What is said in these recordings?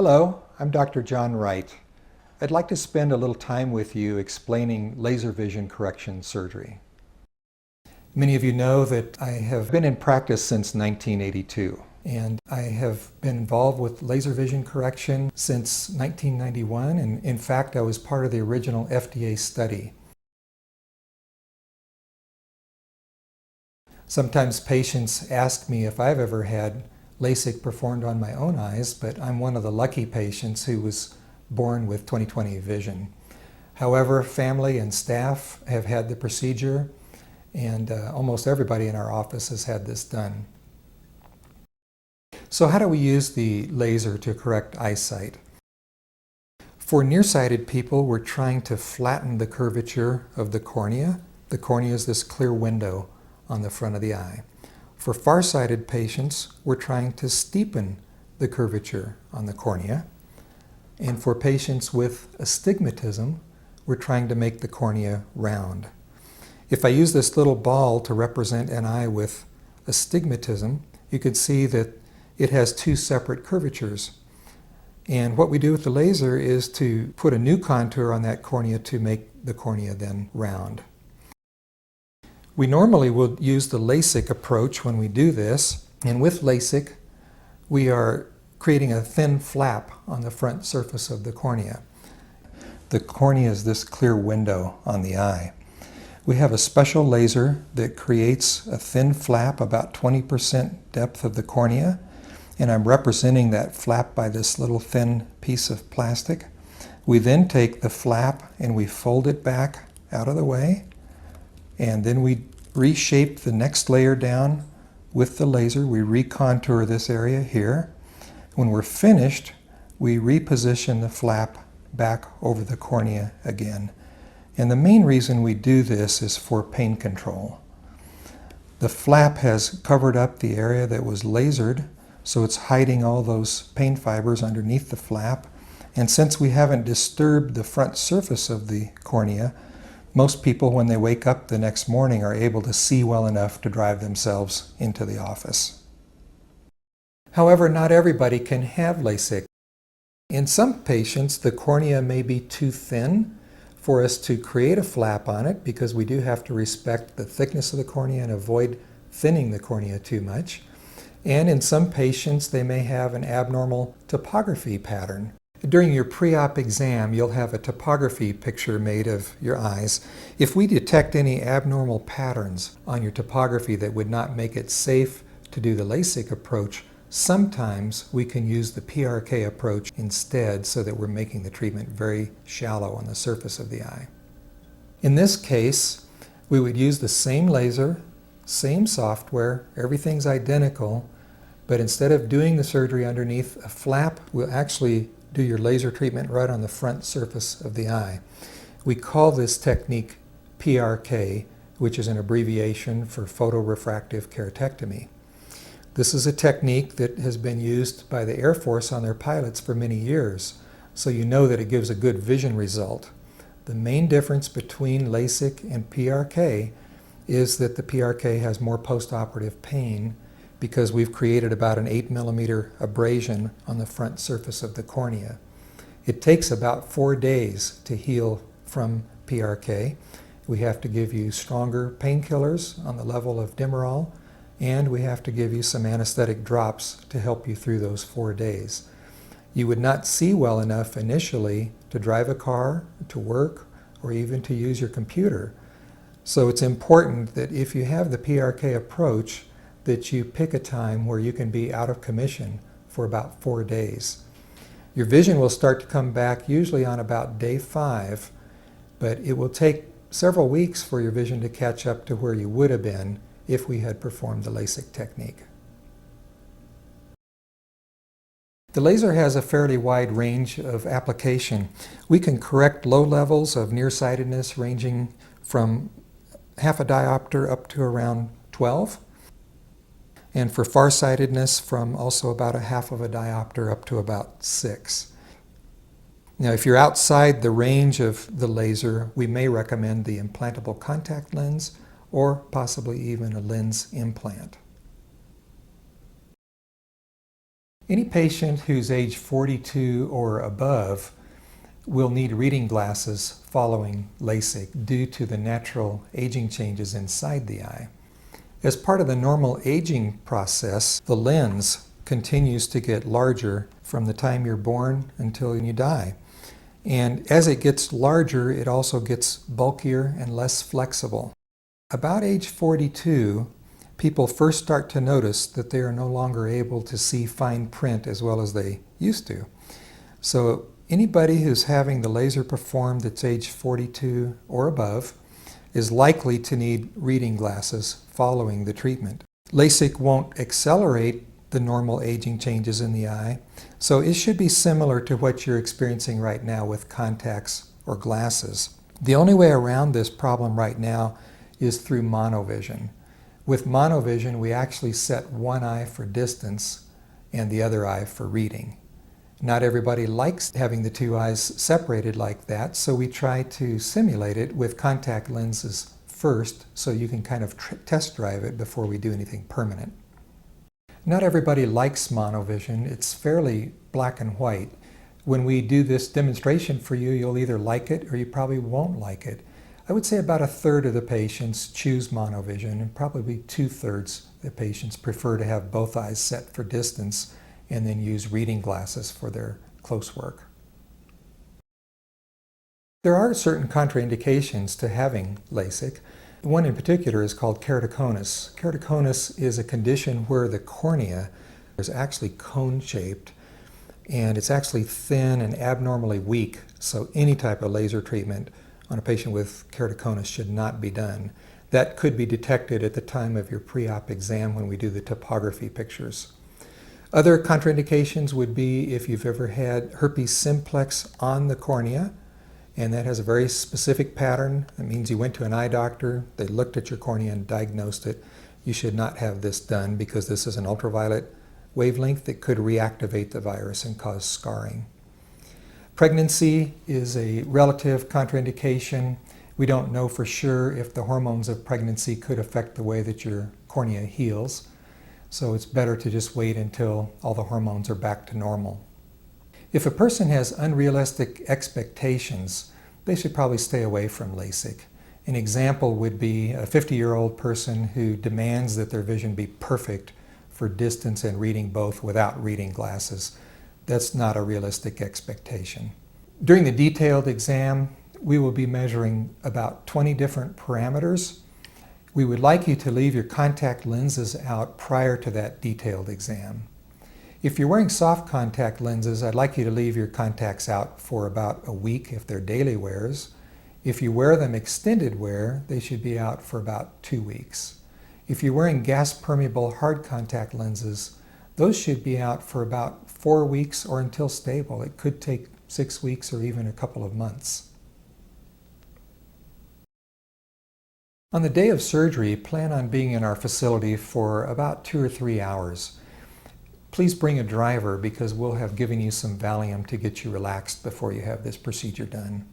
Hello, I'm Dr. John Wright. I'd like to spend a little time with you explaining laser vision correction surgery. Many of you know that I have been in practice since 1982, and I have been involved with laser vision correction since 1991, and in fact I was part of the original FDA study. Sometimes patients ask me if I've ever had LASIK performed on my own eyes, but I'm one of the lucky patients who was born with 20/20 vision. However, family and staff have had the procedure, and almost everybody in our office has had this done. So how do we use the laser to correct eyesight? For nearsighted people, we're trying to flatten the curvature of the cornea. The cornea is this clear window on the front of the eye. For farsighted patients, we're trying to steepen the curvature on the cornea. And for patients with astigmatism, we're trying to make the cornea round. If I use this little ball to represent an eye with astigmatism, you could see that it has two separate curvatures. And what we do with the laser is to put a new contour on that cornea to make the cornea then round. We normally will use the LASIK approach when we do this, and with LASIK we are creating a thin flap on the front surface of the cornea. The cornea is this clear window on the eye. We have a special laser that creates a thin flap about 20% depth of the cornea, and I'm representing that flap by this little thin piece of plastic. We then take the flap and we fold it back out of the way, and then we reshape the next layer down with the laser. We recontour this area here. When we're finished, we reposition the flap back over the cornea again. And the main reason we do this is for pain control. The flap has covered up the area that was lasered, so it's hiding all those pain fibers underneath the flap. And since we haven't disturbed the front surface of the cornea, most people, when they wake up the next morning, are able to see well enough to drive themselves into the office. However, not everybody can have LASIK. In some patients, the cornea may be too thin for us to create a flap on it, because we do have to respect the thickness of the cornea and avoid thinning the cornea too much. And in some patients, they may have an abnormal topography pattern. During your pre-op exam, you'll have a topography picture made of your eyes. If we detect any abnormal patterns on your topography that would not make it safe to do the LASIK approach, sometimes we can use the PRK approach instead, so that we're making the treatment very shallow on the surface of the eye. In this case, we would use the same laser, same software, everything's identical, but instead of doing the surgery underneath a flap, we'll actually do your laser treatment right on the front surface of the eye. We call this technique PRK, which is an abbreviation for photorefractive keratectomy. This is a technique that has been used by the Air Force on their pilots for many years, so you know that it gives a good vision result. The main difference between LASIK and PRK is that the PRK has more postoperative pain, because we've created about an 8mm abrasion on the front surface of the cornea. It takes about 4 days to heal from PRK. We have to give you stronger painkillers on the level of Demerol, and we have to give you some anesthetic drops to help you through those 4 days. You would not see well enough initially to drive a car, to work, or even to use your computer. So it's important that if you have the PRK approach, that you pick a time where you can be out of commission for about 4 days. Your vision will start to come back usually on about day 5, but it will take several weeks for your vision to catch up to where you would have been if we had performed the LASIK technique. The laser has a fairly wide range of application. We can correct low levels of nearsightedness ranging from half a diopter up to around 12. And for farsightedness from also about a half of a diopter up to about 6. Now, if you're outside the range of the laser, we may recommend the implantable contact lens or possibly even a lens implant. Any patient who's age 42 or above will need reading glasses following LASIK due to the natural aging changes inside the eye. As part of the normal aging process, the lens continues to get larger from the time you're born until you die. And as it gets larger, it also gets bulkier and less flexible. About age 42, people first start to notice that they are no longer able to see fine print as well as they used to. So anybody who's having the laser performed that's age 42 or above is likely to need reading glasses following the treatment. LASIK won't accelerate the normal aging changes in the eye, so it should be similar to what you're experiencing right now with contacts or glasses. The only way around this problem right now is through monovision. With monovision, we actually set one eye for distance and the other eye for reading. Not everybody likes having the two eyes separated like that, so we try to simulate it with contact lenses first so you can kind of test drive it before we do anything permanent. Not everybody likes monovision. It's fairly black and white. When we do this demonstration for you, you'll either like it or you probably won't like it. I would say about 1/3 of the patients choose monovision, and probably 2/3 of the patients prefer to have both eyes set for distance and then use reading glasses for their close work. There are certain contraindications to having LASIK. One in particular is called keratoconus. Keratoconus is a condition where the cornea is actually cone-shaped, and it's actually thin and abnormally weak, so any type of laser treatment on a patient with keratoconus should not be done. That could be detected at the time of your pre-op exam when we do the topography pictures. Other contraindications would be if you've ever had herpes simplex on the cornea, and that has a very specific pattern. That means you went to an eye doctor, they looked at your cornea and diagnosed it. You should not have this done because this is an ultraviolet wavelength that could reactivate the virus and cause scarring. Pregnancy is a relative contraindication. We don't know for sure if the hormones of pregnancy could affect the way that your cornea heals. So it's better to just wait until all the hormones are back to normal. If a person has unrealistic expectations, they should probably stay away from LASIK. An example would be a 50-year-old person who demands that their vision be perfect for distance and reading both without reading glasses. That's not a realistic expectation. During the detailed exam, we will be measuring about 20 different parameters. We would like you to leave your contact lenses out prior to that detailed exam. If you're wearing soft contact lenses, I'd like you to leave your contacts out for about a week if they're daily wears. If you wear them extended wear, they should be out for about 2 weeks. If you're wearing gas-permeable hard contact lenses, those should be out for about 4 weeks or until stable. It could take 6 weeks or even a couple of months. On the day of surgery, plan on being in our facility for about 2 or 3 hours. Please bring a driver because we'll have given you some Valium to get you relaxed before you have this procedure done.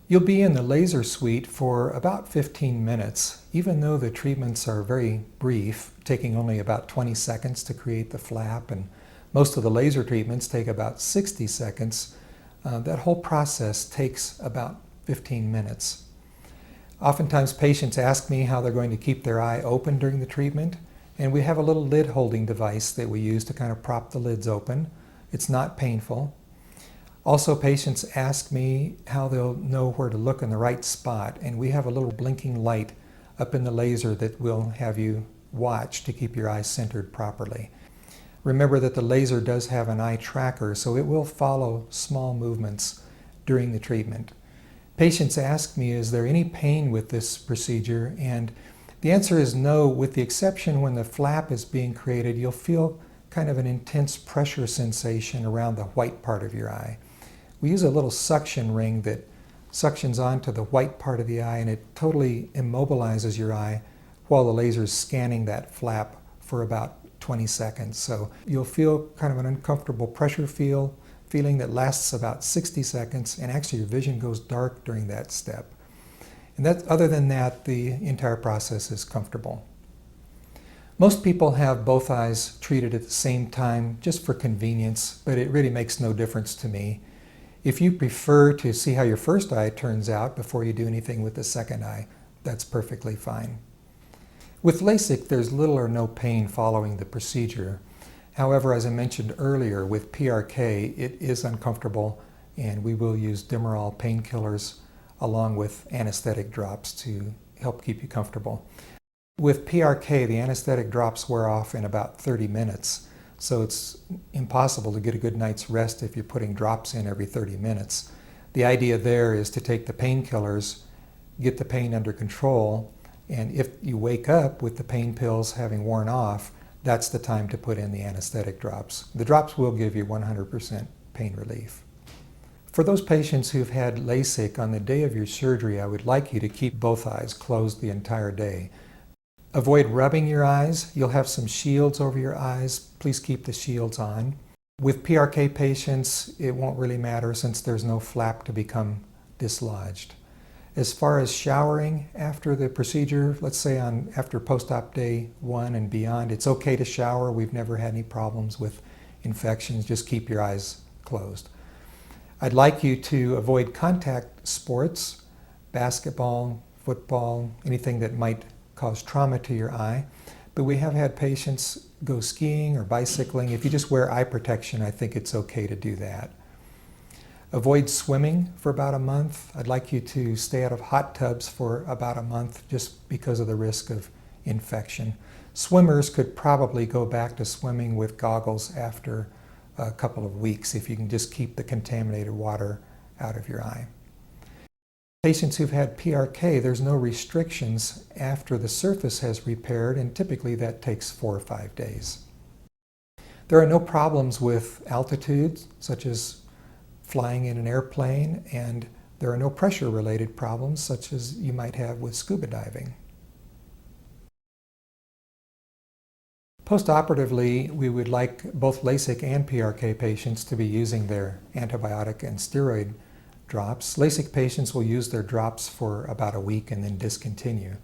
You'll be in the laser suite for about 15 minutes, even though the treatments are very brief, taking only about 20 seconds to create the flap, and most of the laser treatments take about 60 seconds. That whole process takes about 15 minutes. Oftentimes patients ask me how they're going to keep their eye open during the treatment, and we have a little lid holding device that we use to kind of prop the lids open. It's not painful. Also, patients ask me how they'll know where to look in the right spot, and we have a little blinking light up in the laser that will have you watch to keep your eyes centered properly. Remember that the laser does have an eye tracker, so it will follow small movements during the treatment. Patients ask me, is there any pain with this procedure? And the answer is no, with the exception when the flap is being created, you'll feel kind of an intense pressure sensation around the white part of your eye. We use a little suction ring that suctions onto the white part of the eye, and it totally immobilizes your eye while the laser is scanning that flap for about 20 seconds. So you'll feel kind of an uncomfortable pressure feeling that lasts about 60 seconds, and actually your vision goes dark during that step. And other than that, the entire process is comfortable. Most people have both eyes treated at the same time just for convenience, but it really makes no difference to me. If you prefer to see how your first eye turns out before you do anything with the second eye, that's perfectly fine. With LASIK, there's little or no pain following the procedure. However, as I mentioned earlier, with PRK, it is uncomfortable, and we will use Demerol painkillers along with anesthetic drops to help keep you comfortable. With PRK, the anesthetic drops wear off in about 30 minutes, so it's impossible to get a good night's rest if you're putting drops in every 30 minutes. The idea there is to take the painkillers, get the pain under control, and if you wake up with the pain pills having worn off, that's the time to put in the anesthetic drops. The drops will give you 100% pain relief. For those patients who've had LASIK, on the day of your surgery, I would like you to keep both eyes closed the entire day. Avoid rubbing your eyes. You'll have some shields over your eyes. Please keep the shields on. With PRK patients, it won't really matter since there's no flap to become dislodged. As far as showering after the procedure, let's say after post-op day 1 and beyond, it's okay to shower. We've never had any problems with infections. Just keep your eyes closed. I'd like you to avoid contact sports, basketball, football, anything that might cause trauma to your eye. But we have had patients go skiing or bicycling. If you just wear eye protection, I think it's okay to do that. Avoid swimming for about a month. I'd like you to stay out of hot tubs for about a month just because of the risk of infection. Swimmers could probably go back to swimming with goggles after a couple of weeks if you can just keep the contaminated water out of your eye. Patients who've had PRK, there's no restrictions after the surface has repaired, and typically that takes 4 or 5 days. There are no problems with altitude, such as flying in an airplane, and there are no pressure-related problems, such as you might have with scuba diving. Postoperatively, we would like both LASIK and PRK patients to be using their antibiotic and steroid drops. LASIK patients will use their drops for about a week and then discontinue.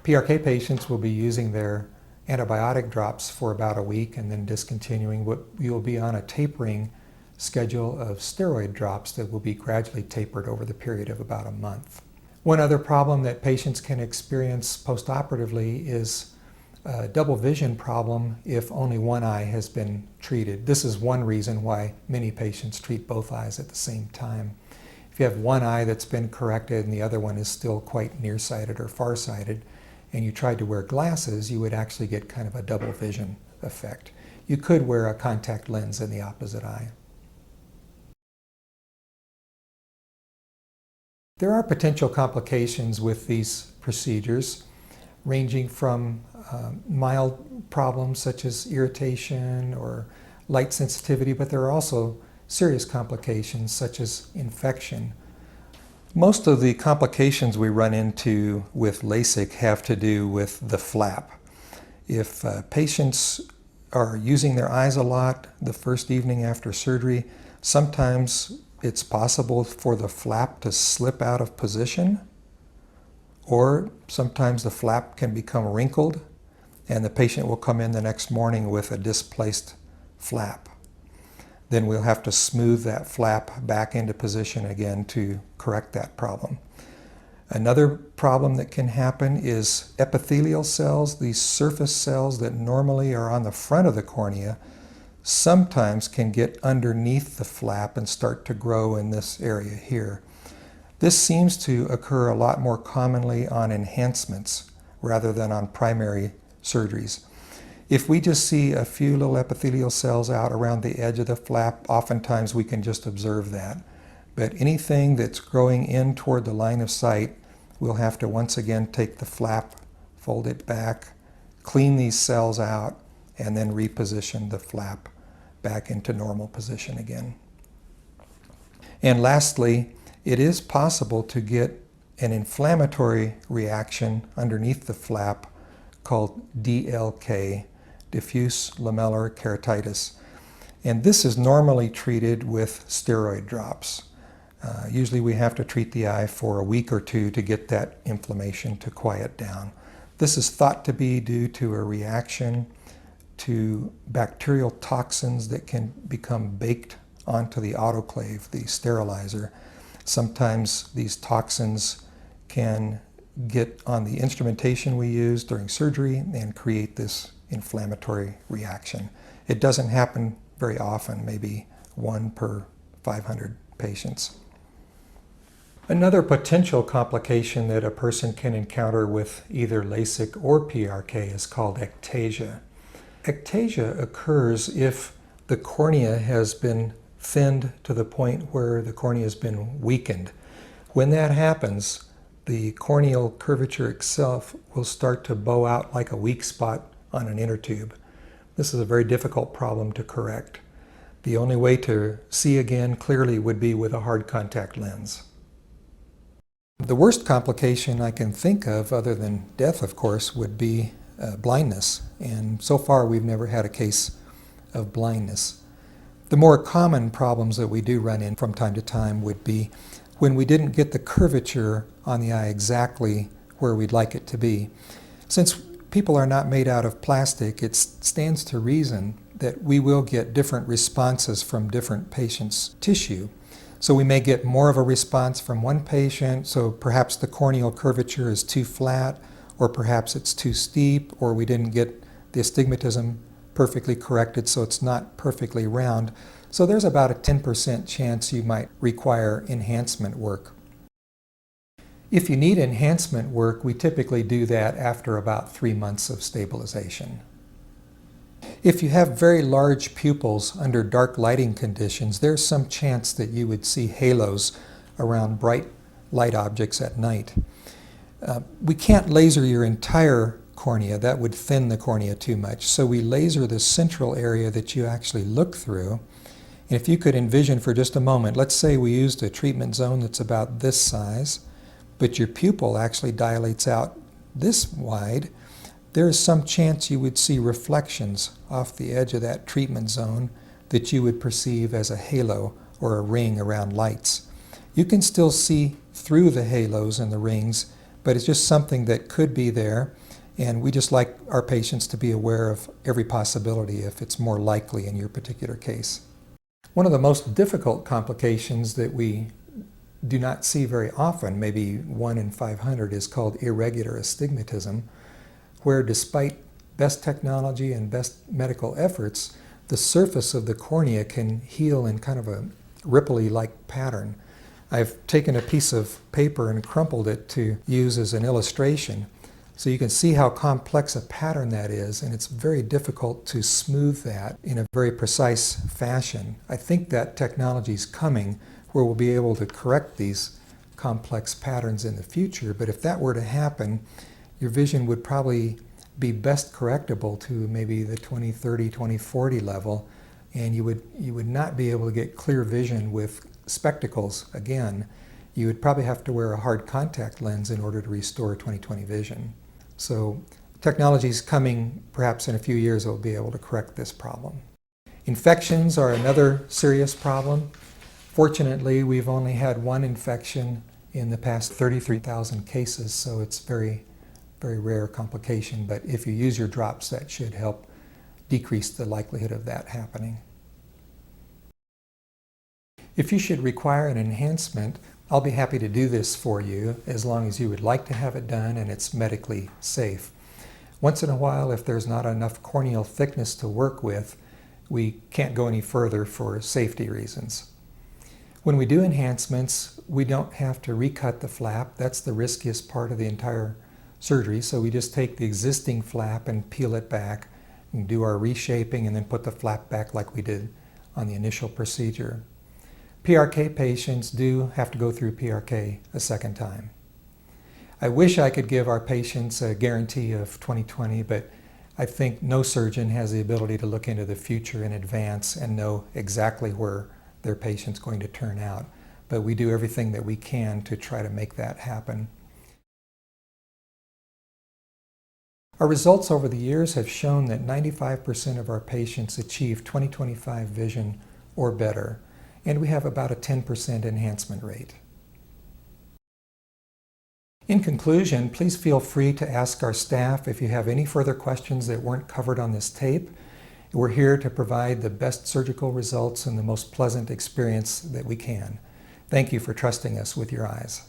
PRK patients will be using their antibiotic drops for about a week and then discontinuing. We will be on a tapering schedule of steroid drops that will be gradually tapered over the period of about a month. One other problem that patients can experience postoperatively is a double vision problem if only one eye has been treated. This is one reason why many patients treat both eyes at the same time. If you have one eye that's been corrected and the other one is still quite nearsighted or farsighted, and you tried to wear glasses, you would actually get kind of a double vision effect. You could wear a contact lens in the opposite eye. There are potential complications with these procedures, ranging from mild problems such as irritation or light sensitivity, but there are also serious complications such as infection. Most of the complications we run into with LASIK have to do with the flap. If patients are using their eyes a lot the first evening after surgery, sometimes it's possible for the flap to slip out of position, or sometimes the flap can become wrinkled and the patient will come in the next morning with a displaced flap. Then we'll have to smooth that flap back into position again to correct that problem. Another problem that can happen is epithelial cells, these surface cells that normally are on the front of the cornea, sometimes can get underneath the flap and start to grow in this area here. This seems to occur a lot more commonly on enhancements rather than on primary surgeries. If we just see a few little epithelial cells out around the edge of the flap, oftentimes we can just observe that. But anything that's growing in toward the line of sight, we'll have to once again take the flap, fold it back, clean these cells out, and then reposition the flap back into normal position again. And lastly, it is possible to get an inflammatory reaction underneath the flap called DLK, diffuse lamellar keratitis. And this is normally treated with steroid drops. Usually we have to treat the eye for a week or two to get that inflammation to quiet down. This is thought to be due to a reaction to bacterial toxins that can become baked onto the autoclave, the sterilizer. Sometimes these toxins can get on the instrumentation we use during surgery and create this inflammatory reaction. It doesn't happen very often, maybe 1 per 500 patients. Another potential complication that a person can encounter with either LASIK or PRK is called ectasia. Ectasia occurs if the cornea has been thinned to the point where the cornea has been weakened. When that happens, the corneal curvature itself will start to bow out like a weak spot on an inner tube. This is a very difficult problem to correct. The only way to see again clearly would be with a hard contact lens. The worst complication I can think of, other than death of course, would be blindness. And so far we've never had a case of blindness. The more common problems that we do run in from time to time would be when we didn't get the curvature on the eye exactly where we'd like it to be. Since people are not made out of plastic, it stands to reason that we will get different responses from different patients' tissue. So we may get more of a response from one patient, so perhaps the corneal curvature is too flat, or perhaps it's too steep, or we didn't get the astigmatism perfectly corrected, so it's not perfectly round. So there's about a 10% chance you might require enhancement work. If you need enhancement work, we typically do that after about 3 months of stabilization. If you have very large pupils under dark lighting conditions, there's some chance that you would see halos around bright light objects at night. We can't laser your entire cornea. That would thin the cornea too much. So we laser the central area that you actually look through. And if you could envision for just a moment, let's say we used a treatment zone that's about this size, but your pupil actually dilates out this wide, there is some chance you would see reflections off the edge of that treatment zone that you would perceive as a halo or a ring around lights. You can still see through the halos and the rings, but it's just something that could be there, and we just like our patients to be aware of every possibility if it's more likely in your particular case. One of the most difficult complications that we do not see very often, maybe 1 in 500, is called irregular astigmatism, where despite best technology and best medical efforts, the surface of the cornea can heal in kind of a ripply-like pattern. I've taken a piece of paper and crumpled it to use as an illustration, so you can see how complex a pattern that is, and it's very difficult to smooth that in a very precise fashion. I think that technology is coming where we'll be able to correct these complex patterns in the future, but if that were to happen, your vision would probably be best correctable to maybe the 20/30, 20/40 level, and you would not be able to get clear vision with spectacles again. You would probably have to wear a hard contact lens in order to restore 20/20 vision. So technology is coming, perhaps in a few years it will be able to correct this problem. Infections are another serious problem. Fortunately, we've only had 1 infection in the past 33,000 cases, so it's very rare complication, but if you use your drops, that should help decrease the likelihood of that happening. If you should require an enhancement, I'll be happy to do this for you as long as you would like to have it done and it's medically safe. Once in a while, if there's not enough corneal thickness to work with, we can't go any further for safety reasons. When we do enhancements, we don't have to recut the flap. That's the riskiest part of the entire surgery, so we just take the existing flap and peel it back and do our reshaping and then put the flap back like we did on the initial procedure. PRK patients do have to go through PRK a second time. I wish I could give our patients a guarantee of 20/20, but I think no surgeon has the ability to look into the future in advance and know exactly where their patient's going to turn out. But we do everything that we can to try to make that happen. Our results over the years have shown that 95% of our patients achieve 20/25 vision or better, and we have about a 10% enhancement rate. In conclusion, please feel free to ask our staff if you have any further questions that weren't covered on this tape. We're here to provide the best surgical results and the most pleasant experience that we can. Thank you for trusting us with your eyes.